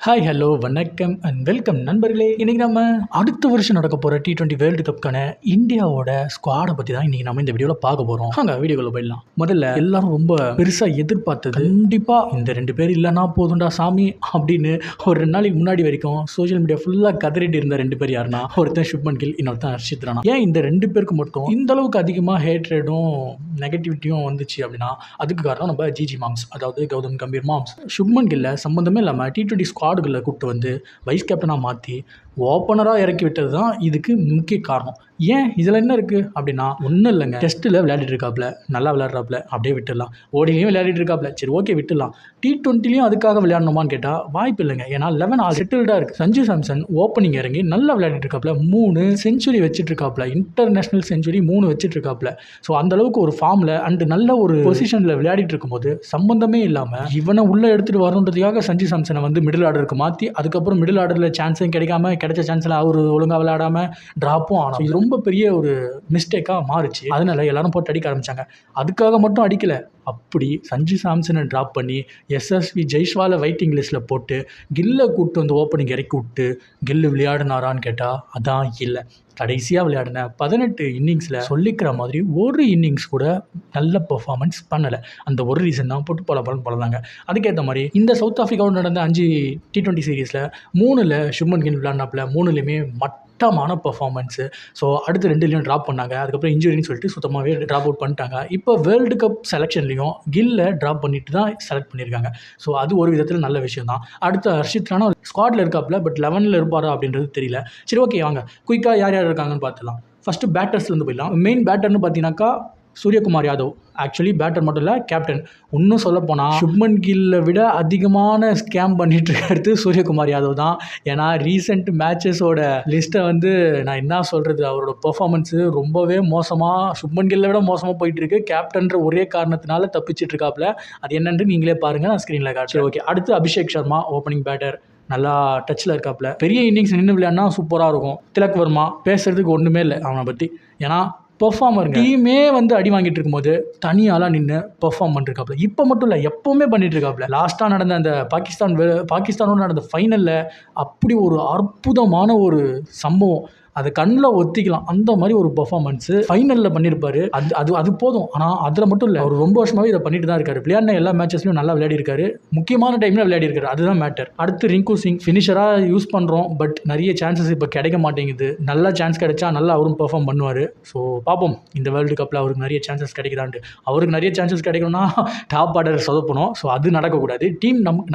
Hi hello வணக்கம் and welcome நண்பர்களே. இன்னைக்கு நம்ம அடுத்த வருஷம் நடக்க போகிற T20 வேர்ல்டு கப்க்கான இந்தியாவோட ஸ்குவாடை பற்றி தான் இன்னைக்கு நம்ம இந்த வீடியோவில் பார்க்க போகிறோம். அங்கே வீடியோக்குள்ள போயிடலாம். முதல்ல எல்லாரும் ரொம்ப பெருசாக எதிர்பார்த்தது கண்டிப்பாக இந்த 2 பேர் இல்லைன்னா போதும்டா சாமி அப்படின்னு ஒரு 2 நாளைக்கு முன்னாடி வரைக்கும் சோஷியல் மீடியா ஃபுல்லாக கதறிட்டு இருந்த 2 பேர் யாருன்னா, ஒருத்தன் சுப்மன் கில், இன்னொருத்தன் ஹர்ஷித் ராணா. ஏன் இந்த 2 பேருக்கு மட்டும் இந்த அளவுக்கு அதிகமாக ஹேட்ரேடும் நெகட்டிவிட்டியும் வந்துச்சு அப்படின்னா அதுக்கு காரணம் நம்ம ஜிஜி மாம்ஸ், அதாவது கௌதம் கம்பீர் மாம்ஸ். சுப்மன் கில்ல சம்மந்தமே இல்லாமல் T20 ஸ்குவாடுகளை கூப்பிட்டு வந்து வைஸ் கேப்டனாக மாற்றி ஓப்பனராக இறக்கி விட்டது தான் இதுக்கு முக்கிய காரணம். ஏன் இதில் என்ன இருக்குது அப்படின்னா, ஒன்றும் இல்லைங்க. டெஸ்ட்டில் விளையாடிட்டு இருக்காப்புல, நல்லா விளையாடுறாப்புல, அப்படியே விட்டுடலாம். ஓடிலையும் விளையாடிட்டு இருக்காப்புல, சரி ஓகே விட்டுடலாம். T20லையும் அதுக்காக விளையாடணுமான்னு கேட்டால் வாய்ப்பு இல்லைங்க. ஏன்னா 11 ஆல் செட்டில்டாக இருக்குது. சஞ்சு சாம்சன் ஓப்பனிங் இறங்கி நல்லா விளையாடிட்டு இருக்காப்புல, 3 செஞ்சுரி வச்சுட்டு இருக்காப்புல, இன்டர்நேஷனல் செஞ்சுரி 3 வச்சுட்டு இருக்காப்புல. ஸோ அந்தளவுக்கு ஒரு ஃபார்மில் அண்டு நல்ல ஒரு பொசிஷனில் விளையாடிட்டு இருக்கும்போது சம்மந்தமே இல்லாமல் இவனை உள்ளே எடுத்துகிட்டு வரணுன்றதுக்காக சஞ்சு சாம்சனை வந்து மிடில் ஆர்டருக்கு மாற்றி அதுக்கப்புறம் மிடில் ஆர்டரில் சான்ஸும் கிடைக்காம கிடைச்ச சான்ஸில் அவர் ஒழுங்காக விளையாடாமல் ட்ராப்பும் ஆனால் இது ரொம்ப பெரிய ஒரு மிஸ்டேக்காக மாறுச்சு. அதனால எல்லாரும் போட்டு அடிக்க ஆரம்பித்தாங்க. அதுக்காக மட்டும் அடிக்கலை, அப்படி சஞ்சு சாம்சனை ட்ராப் பண்ணி எஸ்எஸ்வி ஜெய்ஸ்வாலை வெயிட்டிங் லிஸ்ட்டில் போட்டு கில்லை கூப்பிட்டு வந்து ஓப்பனிங் இறக்கி விட்டு கில்லு விளையாடினாரான்னு கேட்டால் அதான் இல்லை. கடைசியாக விளையாடின 18 இன்னிங்ஸில் சொல்லிக்கிற மாதிரி ஒரு இன்னிங்ஸ் கூட நல்ல பெர்ஃபார்மன்ஸ் பண்ணலை. அந்த ஒரு ரீசன் தான் போட்டு போலதாங்க. அதுக்கேற்ற மாதிரி இந்த சவுத் ஆஃப்ரிக்காவோட நடந்த 5 T20 சீரீஸில் 3ல் சுப்மன் கில் விளையாடினாப்புல, 3லையுமே மட்டமான பெர்ஃபார்மன்ஸு. ஸோ அடுத்து 2லையும் ட்ராப் பண்ணாங்க. அதுக்கப்புறம் இன்ஜுரின்னு சொல்லிட்டு சுத்தமாகவே ட்ராப் அவுட் பண்ணிட்டாங்க. இப்போ வேர்ல்டு கப் செலெக்ஷன்லையும் கில்லை ட்ராப் பண்ணிட்டு தான் செலக்ட் பண்ணியிருக்காங்க. ஸோ அது ஒரு விதத்தில் நல்ல விஷயம் தான். அடுத்து ஹர்ஷித் ராணா ஸ்குவாடில் இருக்காப்புல, பட் 11ல் இருப்பாரா அப்படின்றது தெரியல. சரி ஓகே, வாங்க குயிக்காக யார் யார் இருக்காங்கன்னு பார்த்துலாம். ஃபஸ்ட்டு பேட்டர்ஸ்லேருந்து போயிடலாம். மெயின் பேட்டர்னு பார்த்தீங்கன்னாக்கா சூரியகுமார் யாதவ். ஆக்சுவலி பேட்டர் மட்டும் இல்லை, கேப்டன். இன்னும் சொல்லப்போனால் சுப்மன் கில்லை விட அதிகமான ஸ்கேம் பண்ணிட்டு இருக்கிறது சூரியகுமார் யாதவ் தான். ஏன்னா ரீசெண்ட் மேட்சஸோட லிஸ்ட்டை வந்து நான் என்ன சொல்கிறது, அவரோட பெர்ஃபார்மன்ஸு ரொம்பவே மோசமாக, சுப்மன் கில்லை விட மோசமாக போயிட்டுருக்கு. கேப்டன்ற ஒரே காரணத்தினால தப்பிச்சிட்டு இருக்காப்புல. அது என்னன்னு நீங்களே பாருங்கள், நான் ஸ்க்ரீனில் காட்டுறேன். ஓகே, அடுத்து அபிஷேக் சர்மா ஓப்பனிங் பேட்டர், நல்லா டச்சில் இருக்காப்புல. பெரிய இன்னிங்ஸ் நின்று விளையாடினா சூப்பராக இருக்கும். திலக் வர்மா பேசுகிறதுக்கு ஒன்றுமே இல்லை அவனை பற்றி. ஏன்னா பெர்ஃபார்மர் டீமே வந்து அடி வாங்கிட்டு இருக்கும்போது தனியாலாம் நின்று பெர்ஃபார்ம் பண்ணிருக்காப்புல. இப்போ மட்டும் இல்லை, எப்போவுமே பண்ணிட்டு இருக்காப்புல. லாஸ்ட்டாக நடந்த அந்த பாகிஸ்தானோட நடந்த ஃபைனலில் அப்படி ஒரு அற்புதமான ஒரு சம்பவம், அதை கண்ணில் ஒத்திக்கலாம். அந்த மாதிரி ஒரு பெர்ஃபார்மன்ஸு ஃபைனலில் பண்ணியிருப்பாரு. அது போதும். ஆனால் அதில் மட்டும் இல்லை, அவர் ரொம்ப வருஷமாகவே இதை பண்ணிட்டு தான் இருக்காரு. விளையாடின எல்லா மேட்சஸ்லையும் நல்லா விளையாடி இருக்காரு. முக்கியமான டைமில் விளையாடி இருக்காரு. அதுதான் மேட்டர். அடுத்து ரிங்கு சிங் ஃபினிஷராக யூஸ் பண்ணுறோம், பட் நிறைய சான்சஸ் இப்போ கிடைக்க மாட்டேங்குது. நல்லா சான்ஸ் கிடைச்சா நல்லா அவரும் பெர்ஃபார்ம் பண்ணுவார். ஸோ பார்ப்போம் இந்த வேர்ல்டு கப்பில் அவருக்கு நிறைய சான்சஸ் கிடைக்குதான்ட்டு. அவருக்கு நிறைய சான்சஸ் கிடைக்கணும்னா டாப் ஆர்டர் சொதப்பணும். ஸோ அது நடக்கக்கூடாது.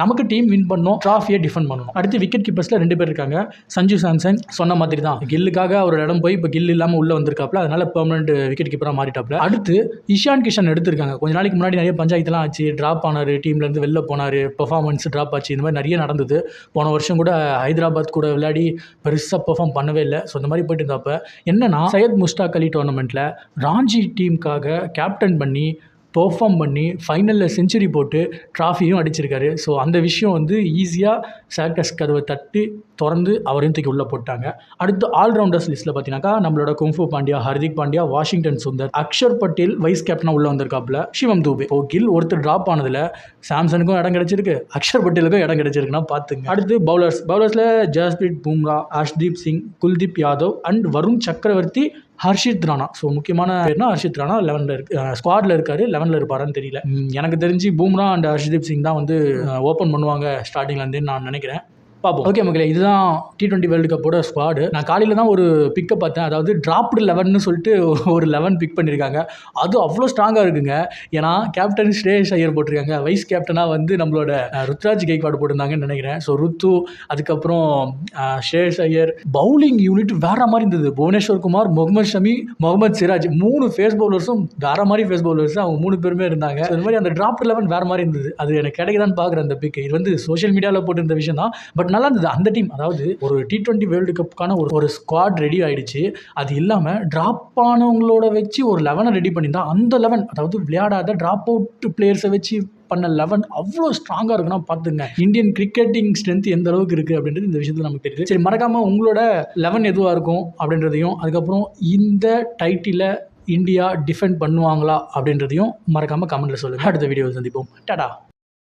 நமக்கு டீம் வின் பண்ணணும், ட்ராஃபியை டிஃபெண்ட் பண்ணணும். அடுத்து விக்கெட் கீப்பர்ஸில் 2 பேர் இருக்காங்க. சஞ்சு சாம்சன் சொன்ன மாதிரி தான் கில்லுக்காக அவரோட இடம் போய் இப்போ கில் இல்லாமல் உள்ளே வந்திருக்காப்புல, அதனால பெர்மனன்ட் விக்கெட் கீப்பராக மாறிட்டாப்புல. அடுத்து இஷான் கிஷன் எடுத்திருக்காங்க. கொஞ்ச நாளைக்கு முன்னாடி நிறைய பஞ்சாயத்துலாம் ஆச்சு. ட்ராப் ஆனார், டீம்லேருந்து வெளில போனார், பெர்ஃபார்மன்ஸ் ட்ராப் ஆச்சு. இந்த மாதிரி நிறைய நடந்தது. போன வருஷம் கூட ஹைதராபாத் கூட விளையாடி பெருசாக பெர்ஃபார்ம் பண்ணவே இல்லை. ஸோ இந்த மாதிரி போயிட்டு இருந்தப்போ என்னன்னா, சையத் முஸ்டாக் அலி டோர்னமெண்ட்டில் ராஞ்சி டீமுக்காக கேப்டன் பண்ணி பெர்ஃபார்ம் பண்ணி ஃபைனலில் செஞ்சுரி போட்டு ட்ராஃபியும் அடிச்சிருக்காரு. ஸோ அந்த விஷயம் வந்து ஈஸியாக செலக்டர்ஸ் கதவை தட்டி திறந்து அவரையும் தூக்கி உள்ளே போட்டாங்க. அடுத்து ஆல்ரவுண்டர்ஸ் லிஸ்ட்டில் பார்த்தீங்கன்னாக்கா நம்மளோட kung fu Pandya, Hardik Pandya, Washington Sundar, Akshar Patel vice கேப்டனாக உள்ளே வந்திருக்காப்புல, சிவம் தூபே. ஓ கில் ஒருத்தர் ட்ராப் ஆனதில் சாம்சனுக்கும் இடம் கிடச்சிருக்கு, அக்ஷர் பட்டேலுக்கும் இடம் கிடச்சிருக்குன்னா பார்த்துங்க. அடுத்து பவுலர்ஸில் ஜஸ்பிரீத் பும்ரா, அர்ஷ்தீப் சிங், குல்தீப் யாதவ் அண்ட் வருண் சக்கரவர்த்தி, ஹர்ஷித் ராணா. ஸோ முக்கியமான பேர்னா ஹர்ஷித் ராணா 11ல் இருக்கு, ஸ்குவாடில் இருக்காரு. 11ல் இருப்பாரான்னு தெரியல. எனக்கு தெரிஞ்சு பும்ரா அண்ட் ஹர்ஷ்தீப் சிங் தான் வந்து ஓப்பன் பண்ணுவாங்க ஸ்டார்டிங்லேருந்து நான் நினைக்கிறேன். பார்ப்போம். ஓகே மக்களே, இதுதான் T20 வேர்ல்டு கப்போட ஸ்குவாடு. நான் காலையில் தான் ஒரு பிக்கை பார்த்தேன். அதாவது டிராப்டு 11ன்னு சொல்லிட்டு ஒரு 11 பிக் பண்ணியிருக்காங்க. அது அவ்வளோ ஸ்ட்ராங்காக இருக்குங்க. ஏன்னா கேப்டன் ஸ்ரேயஸ் ஐயர் போட்டிருக்காங்க. வைஸ் கேப்டனாக வந்து நம்மளோட ருத்ராஜ் கெய்க்வாட் போட்டிருந்தாங்கன்னு நினைக்கிறேன். ஸோ ருத்து, அதுக்கப்புறம் ஸ்ரேயஸ் ஐயர். பவுலிங் யூனிட் வேறு மாதிரி இருந்தது. புவனேஸ்வர் குமார், முகமது ஷமி, முகமது சிராஜ் 3 ஃபேஸ் பவுலர்ஸும் வேறு மாதிரி ஃபேஸ் பவுலர்ஸ். அவங்க 3 பேருமே இருந்தாங்க. இந்த மாதிரி அந்த டிராப்டு 11 வேறு மாதிரி இருந்தது. அது எனக்கு கிடைக்குதான்னு பார்க்குறேன் அந்த பிக். இது வந்து சோஷியல் மீடியாவில் போட்டிருந்த விஷயம் தான், பட் நல்லா இருந்தது. அந்த டீம், அதாவது ஒரு T20 வேர்ல்டு கப்புக்கான ஒரு ஸ்குவாட் ரெடி ஆயிடுச்சு. அது இல்லாமல் ட்ராப் ஆனவங்களோட வச்சு ஒரு 11 ரெடி பண்ணியிருந்தா, அந்த 11 அதாவது விளையாடாத ட்ராப் அவுட் பிளேயர்ஸை வச்சு பண்ண 11 அவ்வளோ ஸ்ட்ராங்காக இருக்குன்னா பார்த்துங்க. இந்தியன் கிரிக்கெட்டிங் ஸ்ட்ரென்த் எந்த அளவுக்கு இருக்குது அப்படின்றது இந்த விஷயத்தில் நமக்கு தெரியுது. சரி, மறக்காமல் உங்களோட 11 எதுவாக இருக்கும் அப்படின்றதையும், அதுக்கப்புறம் இந்த டைட்டிலை இந்தியா டிஃபெண்ட் பண்ணுவாங்களா அப்படின்றதையும் மறக்காமல் கமெண்ட்டில் சொல்லுங்கள். அடுத்த வீடியோ சந்திப்போம். டாடா.